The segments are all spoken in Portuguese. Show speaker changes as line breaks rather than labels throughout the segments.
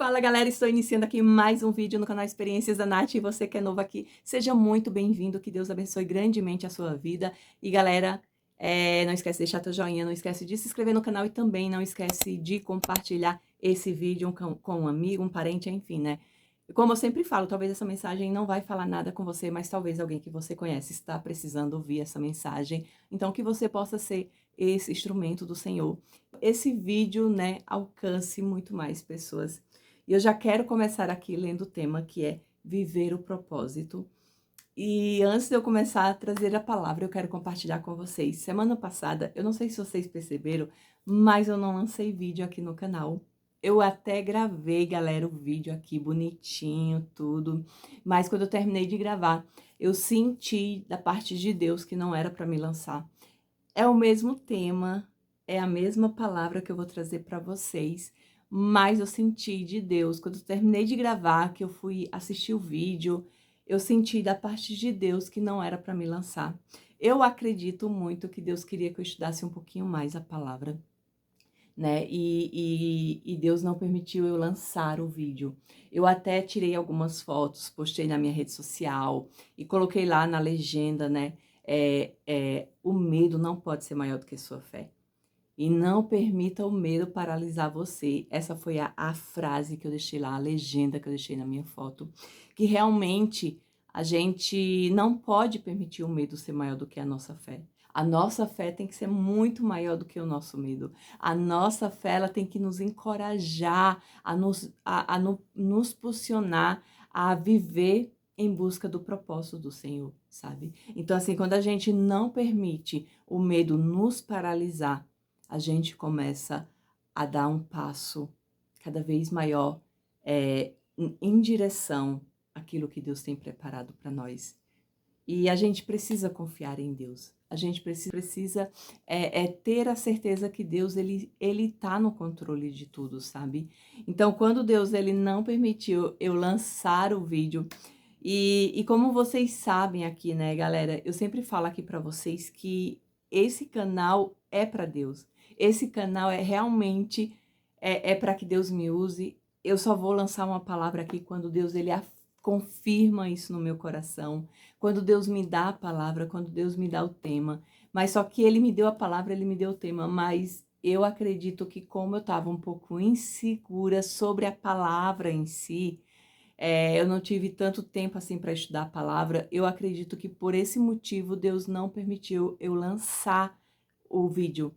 Fala galera, estou iniciando aqui mais um vídeo no canal Experiências da Nath e você que é novo aqui, seja muito bem-vindo, que Deus abençoe grandemente a sua vida. E galera, não esquece de deixar teu joinha, não esquece de se inscrever no canal e também não esquece de compartilhar esse vídeo com um amigo, um parente, enfim, né? Como eu sempre falo, talvez essa mensagem não vai falar nada com você, mas talvez alguém que você conhece está precisando ouvir essa mensagem. Então, que você possa ser esse instrumento do Senhor. Esse vídeo, né, alcance muito mais pessoas. E eu já quero começar aqui lendo o tema que é viver o propósito. E antes de eu começar a trazer a palavra, eu quero compartilhar com vocês. Semana passada, eu não sei se vocês perceberam, mas eu não lancei vídeo aqui no canal. Eu até gravei, galera, o vídeo aqui bonitinho, tudo. Mas quando eu terminei de gravar, eu senti da parte de Deus que não era para me lançar. É o mesmo tema, é a mesma palavra que eu vou trazer para vocês, mas eu senti de Deus, quando eu terminei de gravar, que eu fui assistir o vídeo, eu senti da parte de Deus que não era para me lançar. Eu acredito muito que Deus queria que eu estudasse um pouquinho mais a palavra, né? E Deus não permitiu eu lançar o vídeo. Eu até tirei algumas fotos, postei na minha rede social e coloquei lá na legenda, né? O medo não pode ser maior do que sua fé. E não permita o medo paralisar você. Essa foi a frase que eu deixei lá, a legenda que eu deixei na minha foto. Que realmente a gente não pode permitir o medo ser maior do que a nossa fé. A nossa fé tem que ser muito maior do que o nosso medo. A nossa fé ela tem que nos encorajar, nos posicionar a viver em busca do propósito do Senhor, sabe? Então, assim, quando a gente não permite o medo nos paralisar, a gente começa a dar um passo cada vez maior em direção àquilo que Deus tem preparado para nós. E a gente precisa confiar em Deus. A gente precisa ter a certeza que Deus ele tá no controle de tudo, sabe? Então, quando Deus ele não permitiu eu lançar o vídeo, e como vocês sabem aqui, né, galera, eu sempre falo aqui para vocês que esse canal é para Deus. Esse canal é realmente para que Deus me use. Eu só vou lançar uma palavra aqui quando Deus ele confirma isso no meu coração, quando Deus me dá a palavra, quando Deus me dá o tema. Mas só que ele me deu a palavra, ele me deu o tema, mas eu acredito que como eu estava um pouco insegura sobre a palavra em si, eu não tive tanto tempo assim para estudar a palavra. Eu acredito que por esse motivo Deus não permitiu eu lançar o vídeo.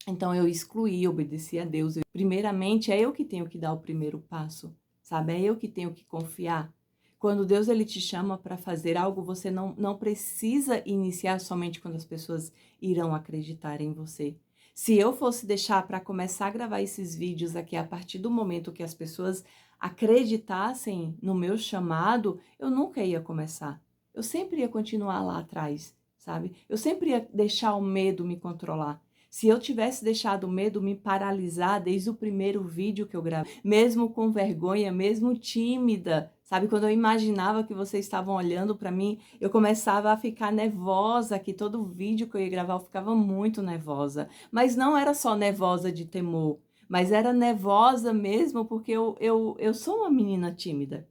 Então eu excluí, obedeci a Deus. Primeiramente é eu que tenho que dar o primeiro passo, sabe? É eu que tenho que confiar. Quando Deus ele te chama para fazer algo, você não precisa iniciar somente quando as pessoas irão acreditar em você. Se eu fosse deixar para começar a gravar esses vídeos aqui a partir do momento que as pessoas acreditassem no meu chamado, eu nunca ia começar. Eu sempre ia continuar lá atrás, sabe? Eu sempre ia deixar o medo me controlar. Se eu tivesse deixado o medo me paralisar desde o primeiro vídeo que eu gravei, mesmo com vergonha, mesmo tímida, sabe? Quando eu imaginava que vocês estavam olhando para mim, eu começava a ficar nervosa, que todo vídeo que eu ia gravar eu ficava muito nervosa. Mas não era só nervosa de temor, mas era nervosa mesmo porque eu sou uma menina tímida.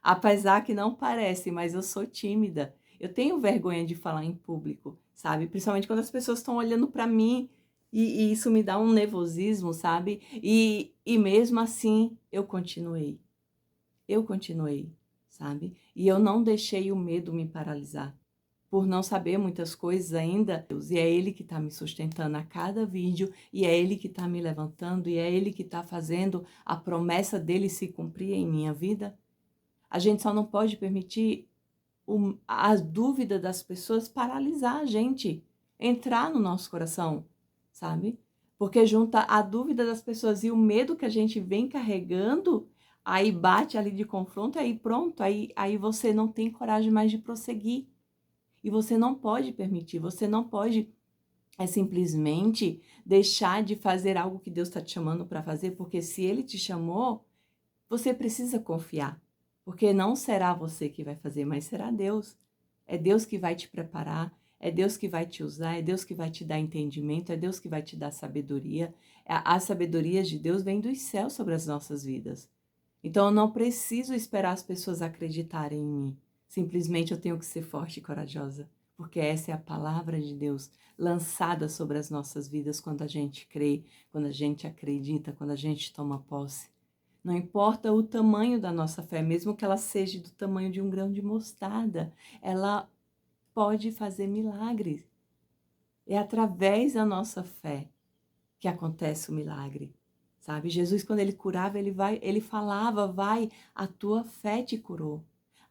Apesar que não parece, mas eu sou tímida. Eu tenho vergonha de falar em público, sabe? Principalmente quando as pessoas estão olhando para mim e isso me dá um nervosismo, sabe? E mesmo assim eu continuei. Eu continuei, sabe? E eu não deixei o medo me paralisar. Por não saber muitas coisas ainda, e é Ele que está me sustentando a cada vídeo, e é Ele que está me levantando, e é Ele que está fazendo a promessa dele se cumprir em minha vida. A gente só não pode permitir a dúvida das pessoas paralisar a gente, entrar no nosso coração, sabe? Porque junta a dúvida das pessoas e o medo que a gente vem carregando, aí bate ali de confronto, aí pronto, aí você não tem coragem mais de prosseguir. E você não pode permitir, você não pode simplesmente deixar de fazer algo que Deus está te chamando para fazer, porque se Ele te chamou, você precisa confiar, porque não será você que vai fazer, mas será Deus. É Deus que vai te preparar, é Deus que vai te usar, é Deus que vai te dar entendimento, é Deus que vai te dar sabedoria. As sabedorias de Deus vêm dos céus sobre as nossas vidas. Então eu não preciso esperar as pessoas acreditarem em mim. Simplesmente eu tenho que ser forte e corajosa, porque essa é a palavra de Deus lançada sobre as nossas vidas quando a gente crê, quando a gente acredita, quando a gente toma posse. Não importa o tamanho da nossa fé, mesmo que ela seja do tamanho de um grão de mostarda, ela pode fazer milagres. É através da nossa fé que acontece o milagre, sabe? Jesus, quando ele curava, ele falava, vai, a tua fé te curou,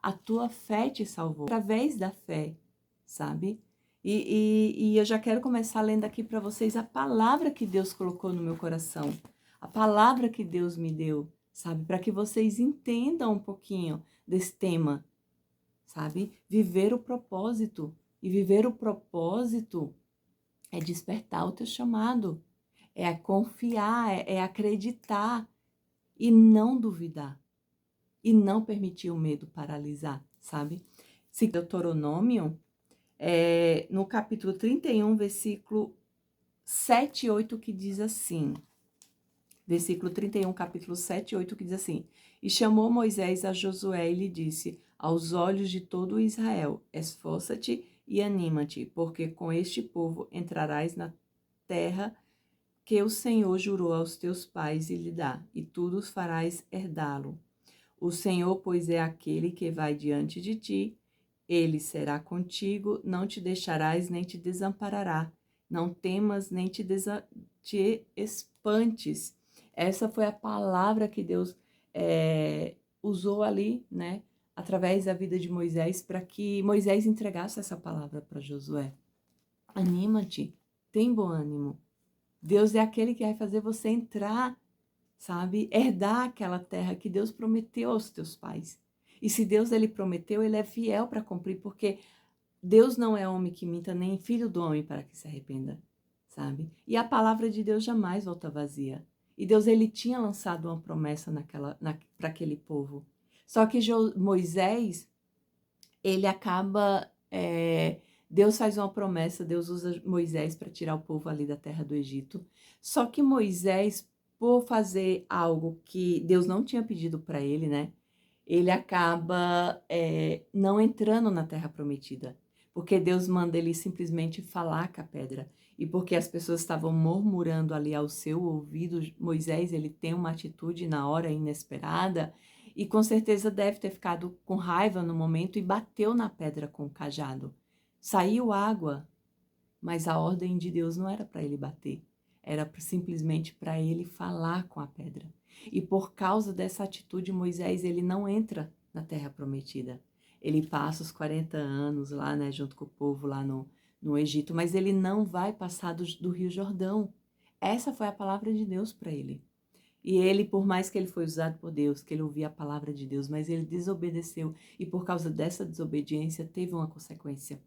a tua fé te salvou, através da fé, sabe? E eu já quero começar lendo aqui para vocês a palavra que Deus colocou no meu coração, a palavra que Deus me deu, sabe? Para que vocês entendam um pouquinho desse tema, sabe? Viver o propósito. E viver o propósito é despertar o teu chamado, é confiar, é acreditar e não duvidar. E não permitir o medo paralisar, sabe? Se Deuteronômio, no capítulo 31, versículo 7 e 8, que diz assim. Versículo 31, capítulo 7 e 8, que diz assim: E chamou Moisés a Josué e lhe disse, aos olhos de todo Israel, esforça-te e anima-te, porque com este povo entrarás na terra que o Senhor jurou aos teus pais e lhe dá, e tu os farás herdá-lo. O Senhor, pois, é aquele que vai diante de ti, ele será contigo, não te deixarás nem te desamparará. Não temas nem te espantes. Essa foi a palavra que Deus usou ali, né, através da vida de Moisés, para que Moisés entregasse essa palavra para Josué. Anima-te, tem bom ânimo. Deus é aquele que vai fazer você entrar, sabe? Herdar aquela terra que Deus prometeu aos teus pais. E se Deus ele prometeu, ele é fiel para cumprir, porque Deus não é homem que minta, nem filho do homem para que se arrependa, sabe? E a palavra de Deus jamais volta vazia. E Deus ele tinha lançado uma promessa para aquele povo. Só que Moisés, ele acaba... Deus faz uma promessa, Deus usa Moisés para tirar o povo ali da terra do Egito. Só que Moisés, por fazer algo que Deus não tinha pedido para ele, né? Ele acaba não entrando na terra prometida. Porque Deus manda ele simplesmente falar com a pedra. E porque as pessoas estavam murmurando ali ao seu ouvido, Moisés ele tem uma atitude na hora inesperada. E com certeza deve ter ficado com raiva no momento e bateu na pedra com o cajado. Saiu água, mas a ordem de Deus não era para ele bater, era simplesmente para ele falar com a pedra. E por causa dessa atitude, Moisés ele não entra na terra prometida. Ele passa os 40 anos lá, né, junto com o povo lá no Egito, mas ele não vai passar do Rio Jordão. Essa foi a palavra de Deus para ele. E ele, por mais que ele foi usado por Deus, que ele ouvia a palavra de Deus, mas ele desobedeceu. E por causa dessa desobediência, teve uma consequência.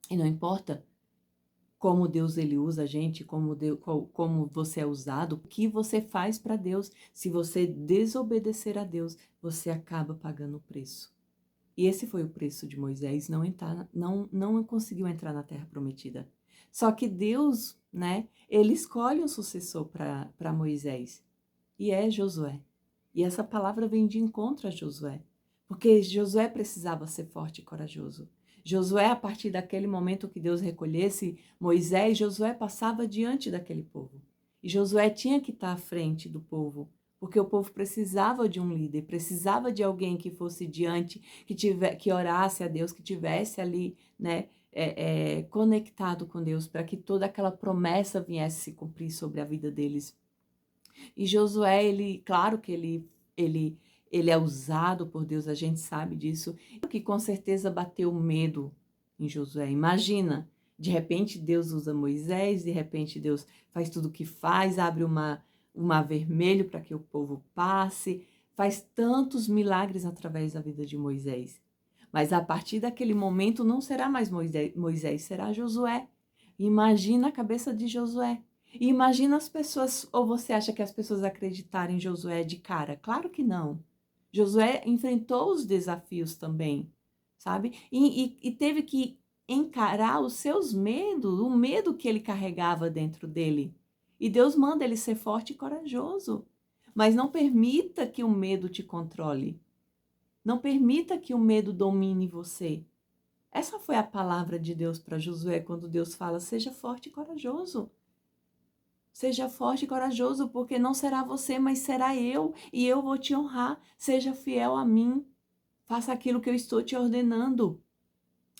E não importa como Deus ele usa a gente, como você é usado, o que você faz para Deus. Se você desobedecer a Deus, você acaba pagando o preço. E esse foi o preço de Moisés, não conseguiu entrar na terra prometida. Só que Deus, né, ele escolhe um sucessor para Moisés, e é Josué. E essa palavra vem de encontro a Josué, porque Josué precisava ser forte e corajoso. Josué, a partir daquele momento que Deus recolhesse Moisés, Josué passava diante daquele povo. E Josué tinha que estar à frente do povo, porque o povo precisava de um líder, precisava de alguém que fosse diante, que orasse a Deus, que tivesse ali, né, conectado com Deus, para que toda aquela promessa viesse se cumprir sobre a vida deles. E Josué, ele, claro que ele é usado por Deus, a gente sabe disso, que com certeza bateu medo em Josué. Imagina, de repente Deus usa Moisés, de repente Deus faz tudo o que faz, abre o mar vermelho para que o povo passe, faz tantos milagres através da vida de Moisés. Mas a partir daquele momento não será mais Moisés, será Josué. Imagina a cabeça de Josué. E imagina as pessoas, ou você acha que as pessoas acreditarem em Josué de cara? Claro que não. Josué enfrentou os desafios também, sabe? E teve que encarar os seus medos, o medo que ele carregava dentro dele. E Deus manda ele ser forte e corajoso. Mas não permita que o medo te controle. Não permita que o medo domine você. Essa foi a palavra de Deus para Josué quando Deus fala: seja forte e corajoso. Seja forte e corajoso, porque não será você, mas será eu, e eu vou te honrar. Seja fiel a mim. Faça aquilo que eu estou te ordenando.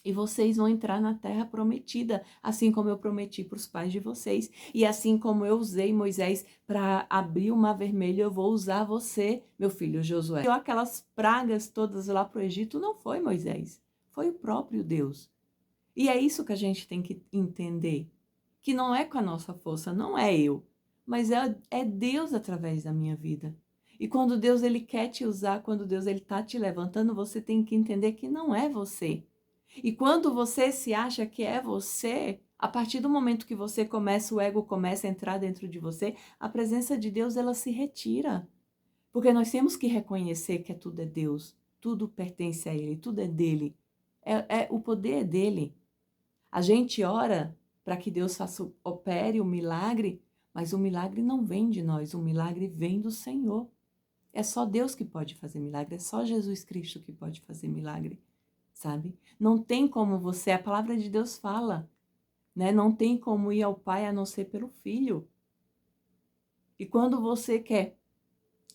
E vocês vão entrar na terra prometida, assim como eu prometi para os pais de vocês. E assim como eu usei Moisés para abrir o mar vermelho, eu vou usar você, meu filho Josué. E aquelas pragas todas lá para o Egito não foi Moisés, foi o próprio Deus. E é isso que a gente tem que entender, que não é com a nossa força, não é eu, mas é Deus através da minha vida. E quando Deus ele quer te usar, quando Deus ele está te levantando, você tem que entender que não é você. E quando você se acha que é você, a partir do momento que você começa, o ego começa a entrar dentro de você, a presença de Deus ela se retira. Porque nós temos que reconhecer que tudo é Deus, tudo pertence a Ele, tudo é dele. O poder é dele. A gente ora para que Deus opere o milagre, mas o milagre não vem de nós, o milagre vem do Senhor. É só Deus que pode fazer milagre, é só Jesus Cristo que pode fazer milagre, sabe? Não tem como você, a palavra de Deus fala, né? Não tem como ir ao Pai a não ser pelo Filho. E quando você quer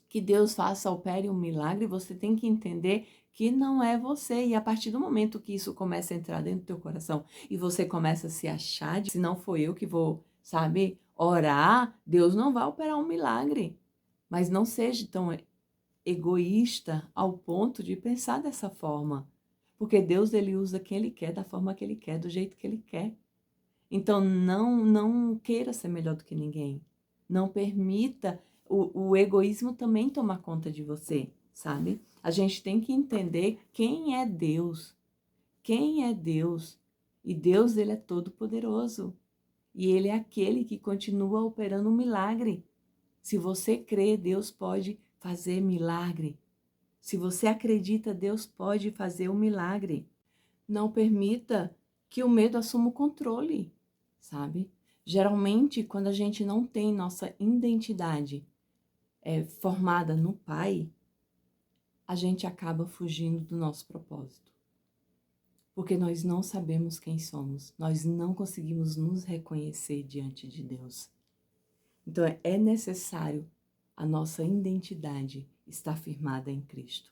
que Deus faça, opere um milagre, você tem que entender que não é você. E a partir do momento que isso começa a entrar dentro do teu coração e você começa a se achar, se não foi eu que vou, sabe, orar, Deus não vai operar um milagre. Mas não seja tão egoísta ao ponto de pensar dessa forma. Porque Deus, ele usa quem ele quer, da forma que ele quer, do jeito que ele quer. Então, não queira ser melhor do que ninguém. Não permita o egoísmo também tomar conta de você, sabe? A gente tem que entender quem é Deus. Quem é Deus? E Deus, ele é todo poderoso. E ele é aquele que continua operando um milagre. Se você crê, Deus pode fazer milagre. Se você acredita, Deus pode fazer um milagre. Não permita que o medo assuma o controle, sabe? Geralmente, quando a gente não tem nossa identidade formada no Pai, a gente acaba fugindo do nosso propósito. Porque nós não sabemos quem somos, nós não conseguimos nos reconhecer diante de Deus. Então, é necessário a nossa identidade estar firmada em Cristo.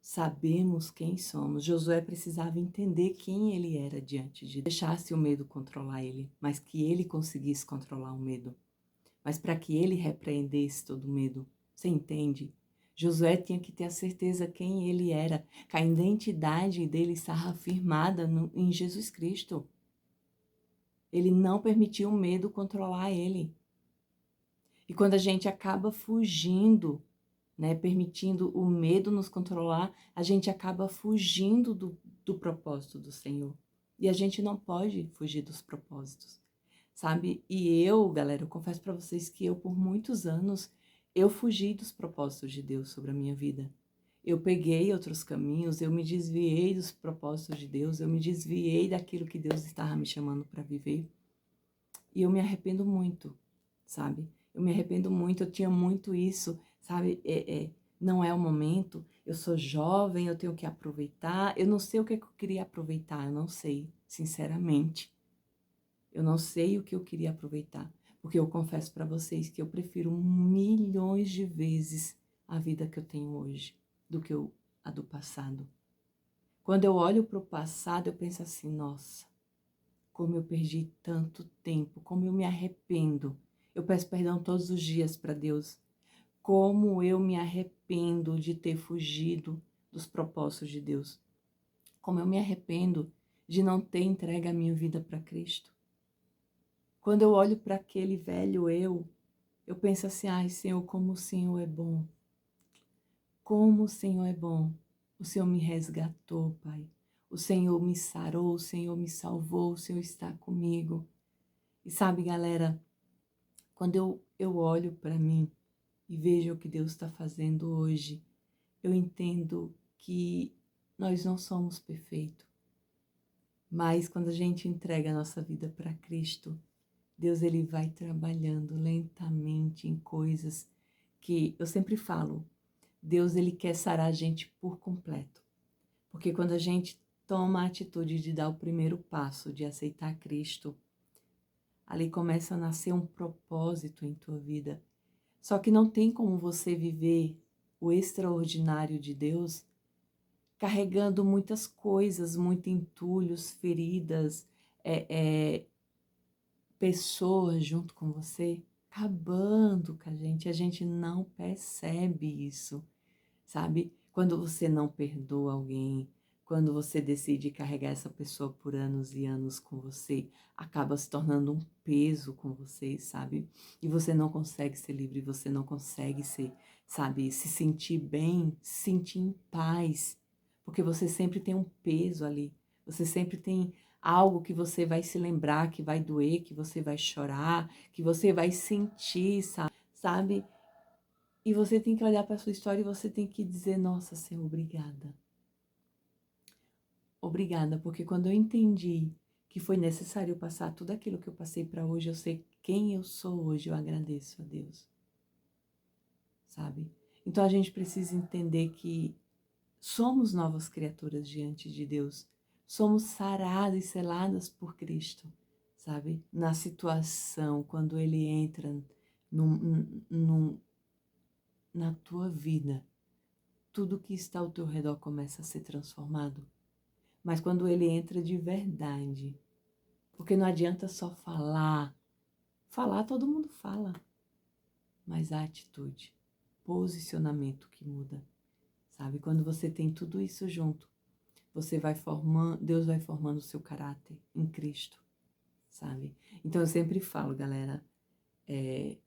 Sabemos quem somos. Josué precisava entender quem ele era diante de Deus. Deixasse o medo controlar ele, mas que ele conseguisse controlar o medo. Mas para que ele repreendesse todo o medo, você entende? Josué tinha que ter a certeza quem ele era, que a identidade dele estava firmada em Jesus Cristo. Ele não permitiu o medo controlar ele. E quando a gente acaba fugindo, né, permitindo o medo nos controlar, a gente acaba fugindo do propósito do Senhor. E a gente não pode fugir dos propósitos, sabe? E eu, galera, eu confesso para vocês que eu, por muitos anos, eu fugi dos propósitos de Deus sobre a minha vida. Eu peguei outros caminhos, eu me desviei dos propósitos de Deus, eu me desviei daquilo que Deus estava me chamando para viver. E eu me arrependo muito, sabe? Eu me arrependo muito, eu tinha muito isso, sabe? Não é o momento, eu sou jovem, eu tenho que aproveitar. Eu não sei o que eu queria aproveitar, eu não sei, sinceramente. Eu não sei o que eu queria aproveitar, porque eu confesso para vocês que eu prefiro milhões de vezes a vida que eu tenho hoje do que a do passado. Quando eu olho para o passado, eu penso assim, nossa, como eu perdi tanto tempo, como eu me arrependo. Eu peço perdão todos os dias para Deus. Como eu me arrependo de ter fugido dos propósitos de Deus. Como eu me arrependo de não ter entregue a minha vida para Cristo. Quando eu olho para aquele velho eu penso assim, ai Senhor, como o Senhor é bom. Como o Senhor é bom. O Senhor me resgatou, Pai. O Senhor me sarou, o Senhor me salvou, o Senhor está comigo. E sabe, galera, quando eu olho para mim e vejo o que Deus está fazendo hoje, eu entendo que nós não somos perfeitos. Mas quando a gente entrega a nossa vida para Cristo, Deus ele vai trabalhando lentamente em coisas que eu sempre falo, Deus ele quer sarar a gente por completo. Porque quando a gente toma a atitude de dar o primeiro passo, de aceitar Cristo, ali começa a nascer um propósito em tua vida. Só que não tem como você viver o extraordinário de Deus carregando muitas coisas, muitos entulhos, feridas, pessoas junto com você, acabando com a gente não percebe isso, sabe? Quando você não perdoa alguém, quando você decide carregar essa pessoa por anos e anos com você, acaba se tornando um peso com você, sabe? E você não consegue ser livre, você não consegue ser, sabe, se sentir bem, se sentir em paz, porque você sempre tem um peso ali, você sempre tem algo que você vai se lembrar, que vai doer, que você vai chorar, que você vai sentir, sabe? E você tem que olhar para a sua história e você tem que dizer, nossa, Senhor, obrigada. Obrigada, porque quando eu entendi que foi necessário eu passar tudo aquilo que eu passei para hoje, eu sei quem eu sou hoje, eu agradeço a Deus, sabe? Então a gente precisa entender que somos novas criaturas diante de Deus, somos saradas e seladas por Cristo, sabe? Na situação, quando Ele entra na tua vida, tudo que está ao teu redor começa a ser transformado. Mas quando Ele entra de verdade, porque não adianta só falar. Falar todo mundo fala, mas a atitude, posicionamento que muda, sabe? Quando você tem tudo isso junto, você vai formando, Deus vai formando o seu caráter em Cristo, sabe? Então eu sempre falo, galera,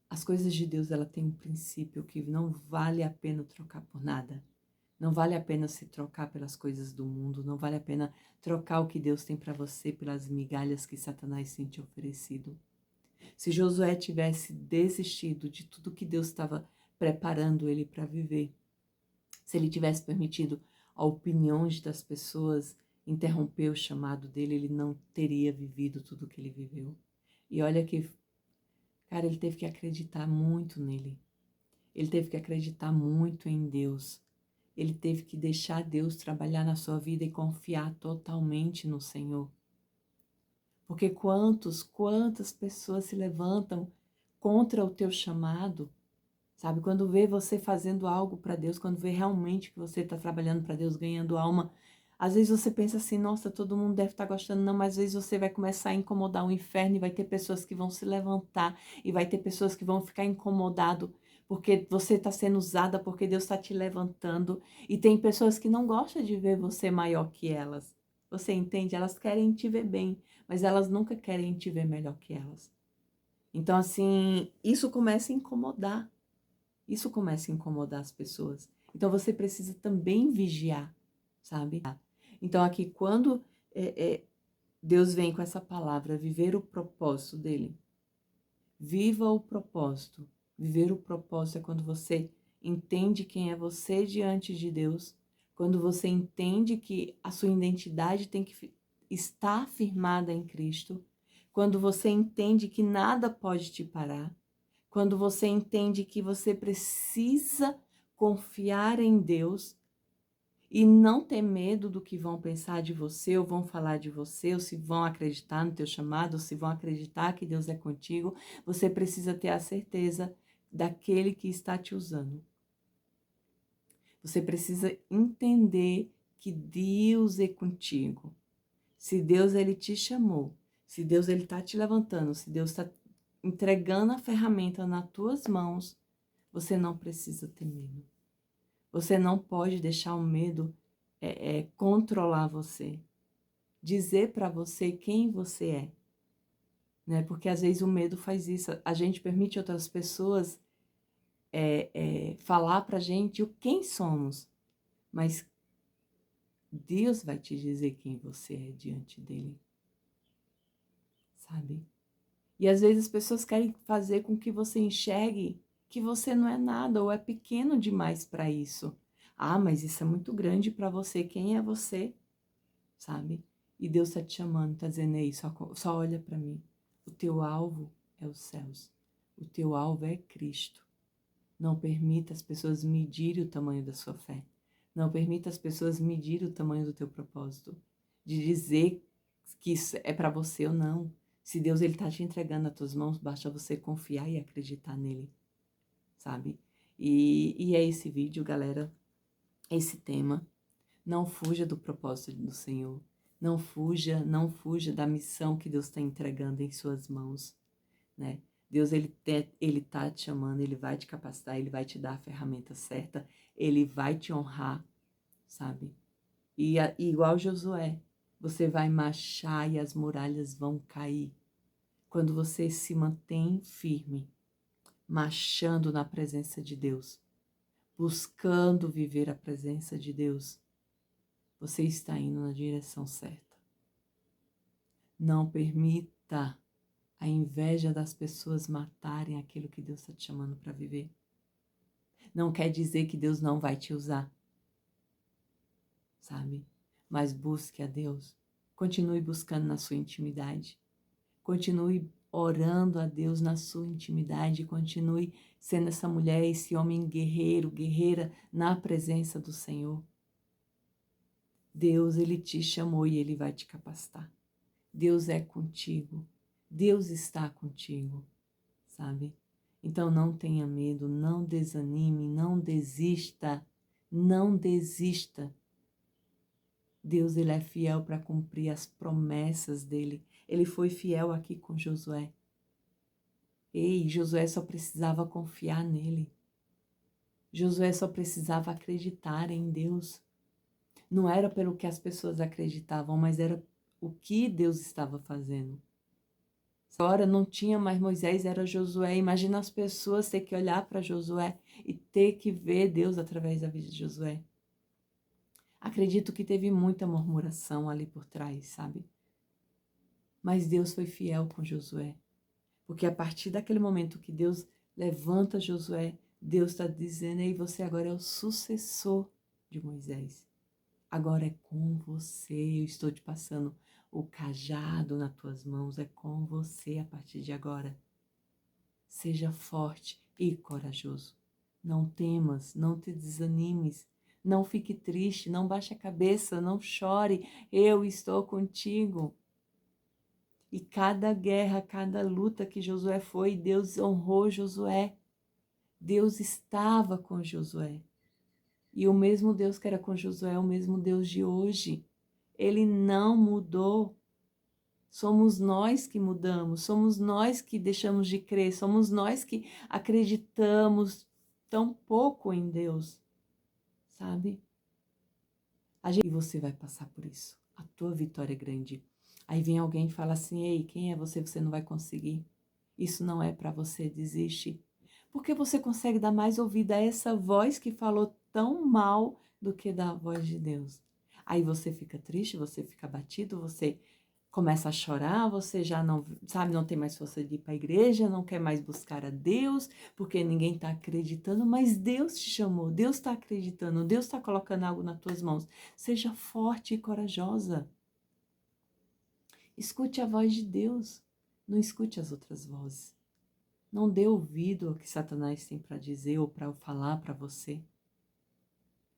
as coisas de Deus, ela tem um princípio que não vale a pena trocar por nada. Não vale a pena se trocar pelas coisas do mundo, não vale a pena trocar o que Deus tem para você pelas migalhas que Satanás tem te oferecido. Se Josué tivesse desistido de tudo que Deus estava preparando ele para viver, se ele tivesse permitido a opinião das pessoas interromper o chamado dele, ele não teria vivido tudo que ele viveu. E olha que, cara, ele teve que acreditar muito nele. Ele teve que acreditar muito em Deus. Ele teve que deixar Deus trabalhar na sua vida e confiar totalmente no Senhor. Porque quantas pessoas se levantam contra o teu chamado, sabe? Quando vê você fazendo algo para Deus, quando vê realmente que você está trabalhando para Deus, ganhando alma, às vezes você pensa assim, nossa, todo mundo deve estar gostando, não, mas às vezes você vai começar a incomodar o inferno e vai ter pessoas que vão se levantar e vai ter pessoas que vão ficar incomodado porque você está sendo usada, porque Deus está te levantando, e tem pessoas que não gostam de ver você maior que elas. Você entende? Elas querem te ver bem, mas elas nunca querem te ver melhor que elas. Então, assim, isso começa a incomodar. Isso começa a incomodar as pessoas. Então, você precisa também vigiar, sabe? Então, aqui, quando Deus vem com essa palavra, viver o propósito dele. Viva o propósito. Viver o propósito é quando você entende quem é você diante de Deus, quando você entende que a sua identidade tem que estar firmada em Cristo, quando você entende que nada pode te parar, quando você entende que você precisa confiar em Deus e não ter medo do que vão pensar de você, ou vão falar de você, ou se vão acreditar no teu chamado, ou se vão acreditar que Deus é contigo, você precisa ter a certeza daquele que está te usando. Você precisa entender que Deus é contigo. Se Deus ele te chamou, se Deus ele está te levantando, se Deus está entregando a ferramenta nas tuas mãos, você não precisa ter medo. Você não pode deixar o medo controlar você, dizer para você quem você é, né? Porque às vezes o medo faz isso. A gente permite outras pessoas falar para a gente quem somos, mas Deus vai te dizer quem você é diante dele, sabe? E às vezes as pessoas querem fazer com que você enxergue que você não é nada ou é pequeno demais para isso. Ah, mas isso é muito grande para você. Quem é você? Sabe? E Deus está te chamando, está dizendo, ei, só olha para mim. O teu alvo é os céus. O teu alvo é Cristo. Não permita as pessoas medirem o tamanho da sua fé. Não permita as pessoas medirem o tamanho do teu propósito. De dizer que isso é para você ou não. Se Deus está te entregando nas tuas mãos, basta você confiar e acreditar nele, sabe? E é esse vídeo, galera, esse tema. Não fuja do propósito do Senhor. Não fuja da missão que Deus está entregando em suas mãos, né? Deus, ele tá te chamando, ele vai te capacitar, ele vai te dar a ferramenta certa, ele vai te honrar, sabe? E igual Josué, você vai marchar e as muralhas vão cair. Quando você se mantém firme, marchando na presença de Deus, buscando viver a presença de Deus, você está indo na direção certa. Não permita a inveja das pessoas matarem aquilo que Deus está te chamando para viver. Não quer dizer que Deus não vai te usar, sabe? Mas busque a Deus. Continue buscando na sua intimidade. Continue orando a Deus na sua intimidade. Continue sendo essa mulher, esse homem guerreiro, guerreira na presença do Senhor. Deus, ele te chamou e ele vai te capacitar. Deus é contigo. Deus está contigo, sabe? Então não tenha medo, não desanime, não desista, não desista. Deus, ele é fiel para cumprir as promessas dele. Ele foi fiel aqui com Josué. Ei, Josué só precisava confiar nele. Josué só precisava acreditar em Deus. Não era pelo que as pessoas acreditavam, mas era o que Deus estava fazendo. Agora não tinha mais Moisés, era Josué. Imagina as pessoas ter que olhar para Josué e ter que ver Deus através da vida de Josué. Acredito que teve muita murmuração ali por trás, sabe? Mas Deus foi fiel com Josué. Porque a partir daquele momento que Deus levanta Josué, Deus está dizendo, ei, você agora é o sucessor de Moisés. Agora é com você, eu estou te passando o cajado nas tuas mãos, é com você a partir de agora. Seja forte e corajoso. Não temas, não te desanimes, não fique triste, não baixe a cabeça, não chore, eu estou contigo. E cada guerra, cada luta que Josué foi, Deus honrou Josué. Deus estava com Josué. E o mesmo Deus que era com Josué é o mesmo Deus de hoje. Ele não mudou. Somos nós que mudamos, somos nós que deixamos de crer, somos nós que acreditamos tão pouco em Deus, sabe? E você vai passar por isso. A tua vitória é grande. Aí vem alguém e fala assim, ei, quem é você? Você não vai conseguir. Isso não é para você, desiste. Porque você consegue dar mais ouvido a essa voz que falou tão mal do que da voz de Deus. Aí você fica triste, você fica abatido, você começa a chorar, você já não, sabe, não tem mais força de ir para a igreja, não quer mais buscar a Deus, porque ninguém está acreditando, mas Deus te chamou, Deus está acreditando, Deus está colocando algo nas tuas mãos. Seja forte e corajosa. Escute a voz de Deus, não escute as outras vozes. Não dê ouvido ao que Satanás tem para dizer ou para falar para você.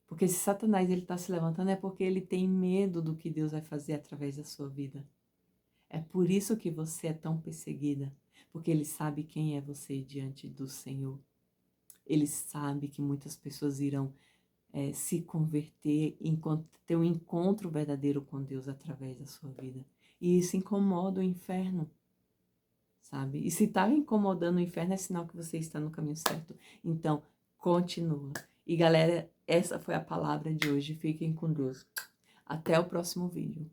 Porque se Satanás está se levantando é porque ele tem medo do que Deus vai fazer através da sua vida. É por isso que você é tão perseguida, porque ele sabe quem é você diante do Senhor. Ele sabe que muitas pessoas irão se converter, ter um encontro verdadeiro com Deus através da sua vida. E isso incomoda o inferno, sabe? E se está incomodando o inferno, é sinal que você está no caminho certo. Então, continua. E galera, essa foi a palavra de hoje. Fiquem com Deus. Até o próximo vídeo.